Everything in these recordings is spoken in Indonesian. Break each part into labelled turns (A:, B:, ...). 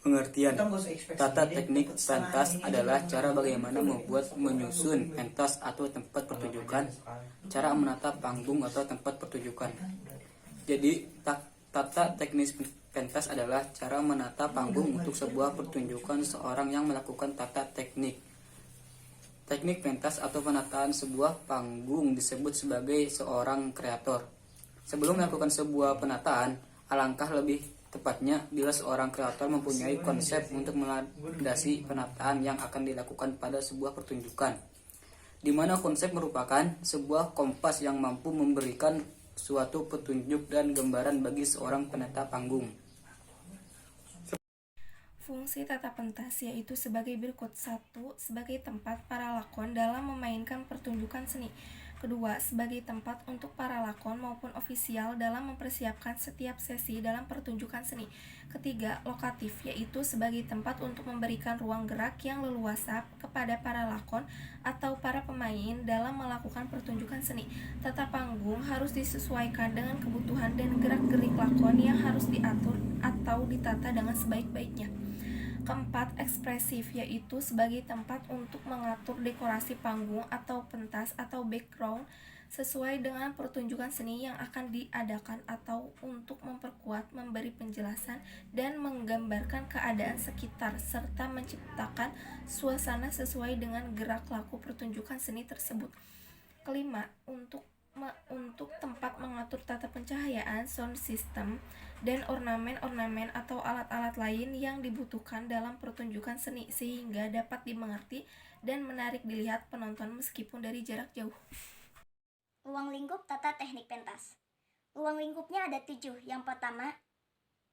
A: Pengertian. Tata teknik pentas adalah cara bagaimana membuat, menyusun pentas atau tempat pertunjukan, cara menata panggung atau tempat pertunjukan. Jadi, tata teknis pentas adalah cara menata panggung untuk sebuah pertunjukan seorang yang melakukan tata teknik. Teknik pentas atau penataan sebuah panggung disebut sebagai seorang kreator. Sebelum melakukan sebuah penataan, alangkah lebih tepatnya bila seorang kreator mempunyai konsep untuk melandasi penataan yang akan dilakukan pada sebuah pertunjukan, di mana konsep merupakan sebuah kompas yang mampu memberikan suatu petunjuk dan gambaran bagi seorang penata panggung.
B: Fungsi tata pentas yaitu sebagai berikut: 1. Sebagai tempat para lakon dalam memainkan pertunjukan seni. Kedua, sebagai tempat untuk para lakon maupun ofisial dalam mempersiapkan setiap sesi dalam pertunjukan seni. Ketiga, lokatif, yaitu sebagai tempat untuk memberikan ruang gerak yang leluasa kepada para lakon atau para pemain dalam melakukan pertunjukan seni. Tata panggung harus disesuaikan dengan kebutuhan dan gerak-gerik lakon yang harus diatur atau ditata dengan sebaik-baiknya. Keempat, ekspresif, yaitu sebagai tempat untuk mengatur dekorasi panggung atau pentas atau background sesuai dengan pertunjukan seni yang akan diadakan atau untuk memperkuat, memberi penjelasan, dan menggambarkan keadaan sekitar serta menciptakan suasana sesuai dengan gerak laku pertunjukan seni tersebut. Kelima, untuk tempat mengatur tata pencahayaan, sound system, dan ornamen-ornamen atau alat-alat lain yang dibutuhkan dalam pertunjukan seni sehingga dapat dimengerti dan menarik dilihat penonton meskipun dari jarak jauh.
C: Ruang lingkup tata teknik pentas. Ruang lingkupnya ada 7. Yang pertama,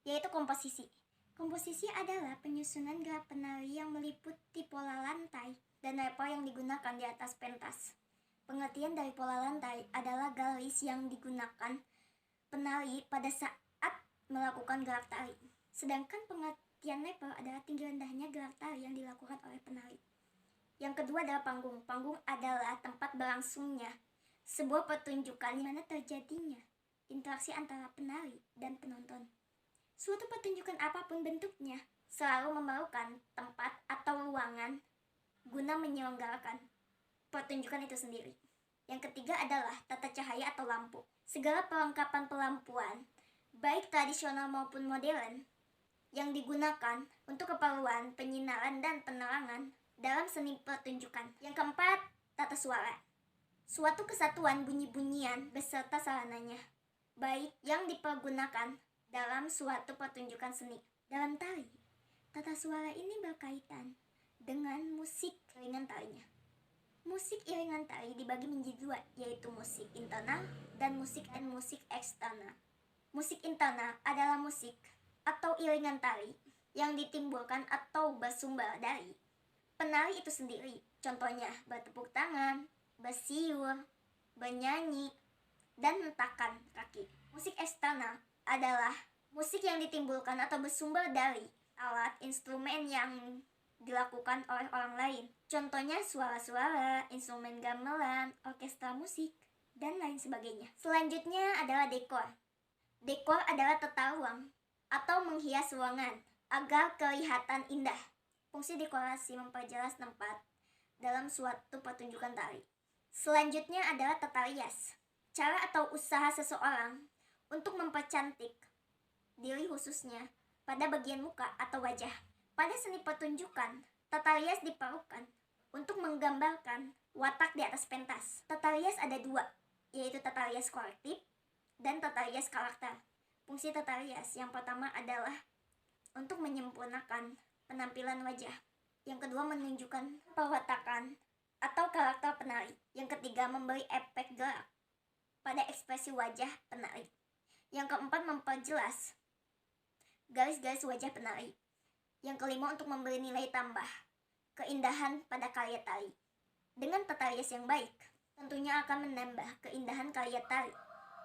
C: yaitu komposisi. Komposisi adalah penyusunan gerak penari yang meliputi pola lantai dan level yang digunakan di atas pentas. Pengertian dari pola lantai adalah garis yang digunakan penari pada saat melakukan gerak tari. Sedangkan pengertian level adalah tinggi rendahnya gerak tari yang dilakukan oleh penari. Yang kedua adalah panggung. Panggung adalah tempat berlangsungnya sebuah pertunjukan di mana terjadinya interaksi antara penari dan penonton. Suatu pertunjukan apapun bentuknya selalu memerlukan tempat atau ruangan guna menyelenggarakan pertunjukan itu sendiri. Yang ketiga adalah tata cahaya atau lampu. Segala perlengkapan pelampuan, baik tradisional maupun modern, yang digunakan untuk keperluan penyinaran dan penerangan dalam seni pertunjukan. Yang keempat, tata suara. Suatu kesatuan bunyi-bunyian beserta sarananya, baik yang dipergunakan dalam suatu pertunjukan seni. Dalam tari, tata suara ini berkaitan dengan musik iringan tarinya. Musik iringan tari dibagi menjadi 2, yaitu musik internal dan musik eksternal. Musik internal adalah musik atau iringan tari yang ditimbulkan atau bersumber dari penari itu sendiri. Contohnya bertepuk tangan, bersiul, bernyanyi, dan hentakan kaki. Musik eksternal adalah musik yang ditimbulkan atau bersumber dari alat instrumen yang dilakukan oleh orang lain. Contohnya suara-suara, instrumen gamelan, orkestra musik, dan lain sebagainya. Selanjutnya adalah dekor. Dekor adalah tata ruang atau menghias ruangan agar kelihatan indah. Fungsi dekorasi memperjelas tempat dalam suatu pertunjukan tari. Selanjutnya adalah tata rias. Cara atau usaha seseorang untuk mempercantik diri khususnya pada bagian muka atau wajah. Pada seni pertunjukan, tata rias diperlukan untuk menggambarkan watak di atas pentas. Tata rias ada 2, yaitu tata rias kolektif dan tata rias karakter. Fungsi tata rias yang pertama adalah untuk menyempurnakan penampilan wajah. Yang kedua, menunjukkan perwatakan atau karakter penari. Yang ketiga, memberi efek gerak pada ekspresi wajah penari. Yang keempat, memperjelas garis-garis wajah penari. Yang kelima, untuk memberi nilai tambah keindahan pada karya tari. Dengan tata rias yang baik, tentunya akan menambah keindahan karya tari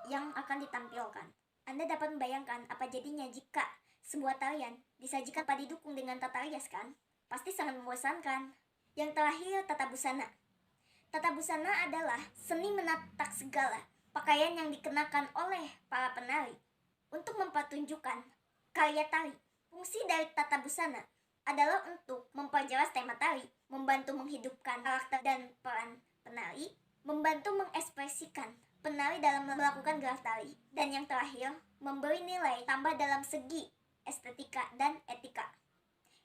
C: yang akan ditampilkan. Anda dapat membayangkan apa jadinya jika sebuah tarian disajikan pada didukung dengan tata rias, kan? Pasti sangat membosankan. Yang terakhir, tata busana. Tata busana adalah seni menatak segala pakaian yang dikenakan oleh para penari untuk mempertunjukkan karya tari. Fungsi dari tata busana adalah untuk memperjelas tema tari, membantu menghidupkan karakter dan peran penari, membantu mengekspresikan penari dalam melakukan gerak tari, dan yang terakhir, memberi nilai tambah dalam segi estetika dan etika.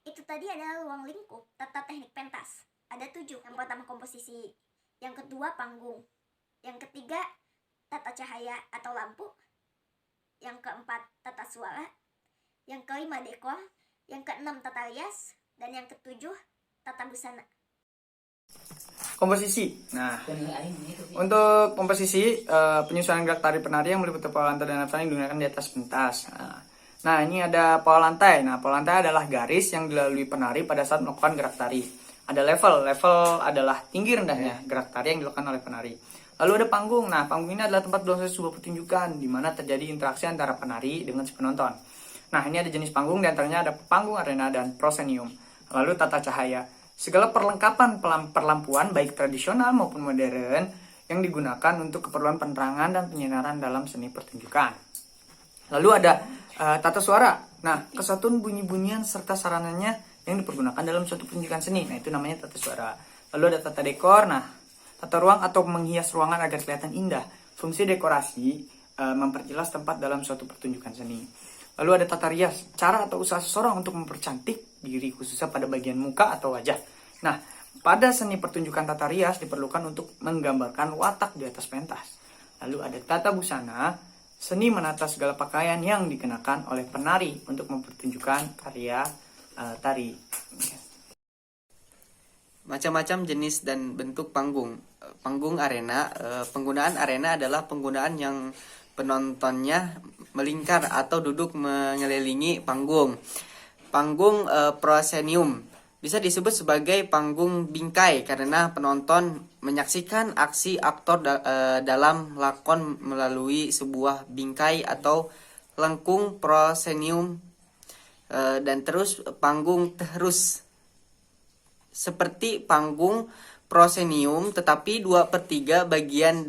C: Itu tadi adalah ruang lingkup tata teknik pentas. Ada 7. Yang pertama komposisi, yang kedua panggung, yang ketiga tata cahaya atau lampu, yang keempat tata suara, yang kelima dekor, yang keenam tata rias, dan yang ketujuh tata busana.
D: Komposisi. Nah, untuk komposisi penyusunan gerak tari penari yang meliputi pola lantai dan nafas yang digunakan di atas pentas. Nah, ini ada pola lantai. Nah, pola lantai adalah garis yang dilalui penari pada saat melakukan gerak tari. Ada level. Level adalah tinggi rendahnya gerak tari yang dilakukan oleh penari. Lalu ada panggung. Nah, panggung ini adalah tempat berlangsungnya sebuah pertunjukan di mana terjadi interaksi antara penari dengan si penonton. Nah, ini ada jenis panggung, diantaranya ada panggung arena dan proscenium. Lalu tata cahaya. Segala perlengkapan perlampuan baik tradisional maupun modern yang digunakan untuk keperluan penerangan dan penyinaran dalam seni pertunjukan. Lalu ada tata suara. Nah, kesatuan bunyi-bunyian serta sarananya yang dipergunakan dalam suatu pertunjukan seni. Nah, itu namanya tata suara. Lalu ada tata dekor. Nah, tata ruang atau menghias ruangan agar kelihatan indah. Fungsi dekorasi memperjelas tempat dalam suatu pertunjukan seni. Lalu ada tata rias, cara atau usaha seseorang untuk mempercantik diri khususnya pada bagian muka atau wajah. Nah, pada seni pertunjukan tata rias diperlukan untuk menggambarkan watak di atas pentas. Lalu ada tata busana, seni menata segala pakaian yang dikenakan oleh penari untuk mempertunjukkan karya tari.
E: Macam-macam jenis dan bentuk panggung. Panggung arena, penggunaan arena adalah penggunaan yang penontonnya melingkar atau duduk mengelilingi panggung. Panggung proscenium bisa disebut sebagai panggung bingkai karena penonton menyaksikan aksi aktor dalam lakon melalui sebuah bingkai atau lengkung proscenium. Dan terus panggung terus seperti panggung proscenium, tetapi 2/3 bagian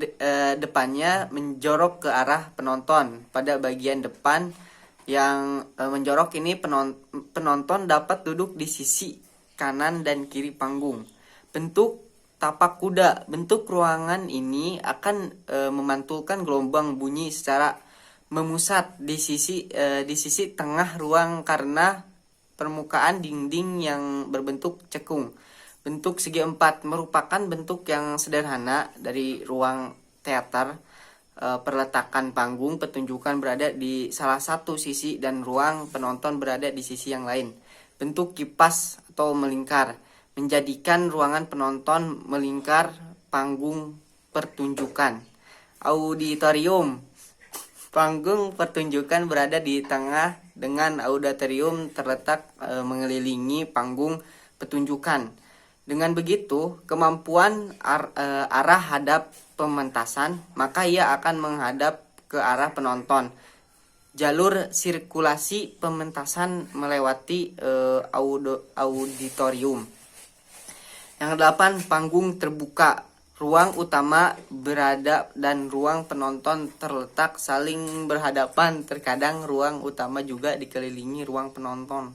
E: depannya menjorok ke arah penonton. Pada bagian depan yang menjorok ini penonton dapat duduk di sisi kanan dan kiri panggung. Bentuk tapak kuda. Bentuk ruangan ini akan memantulkan gelombang bunyi secara memusat di sisi tengah ruang karena permukaan dinding yang berbentuk cekung. Bentuk segi empat merupakan bentuk yang sederhana dari ruang teater. Perletakan panggung pertunjukan berada di salah satu sisi dan ruang penonton berada di sisi yang lain. Bentuk kipas atau melingkar menjadikan ruangan penonton melingkar panggung pertunjukan. Auditorium. Panggung pertunjukan berada di tengah dengan auditorium terletak mengelilingi panggung pertunjukan. Dengan begitu, kemampuan arah hadap pementasan, maka ia akan menghadap ke arah penonton. Jalur sirkulasi pementasan melewati auditorium. Yang 8, panggung terbuka. Ruang utama berhadap dan ruang penonton terletak saling berhadapan. Terkadang ruang utama juga dikelilingi ruang penonton.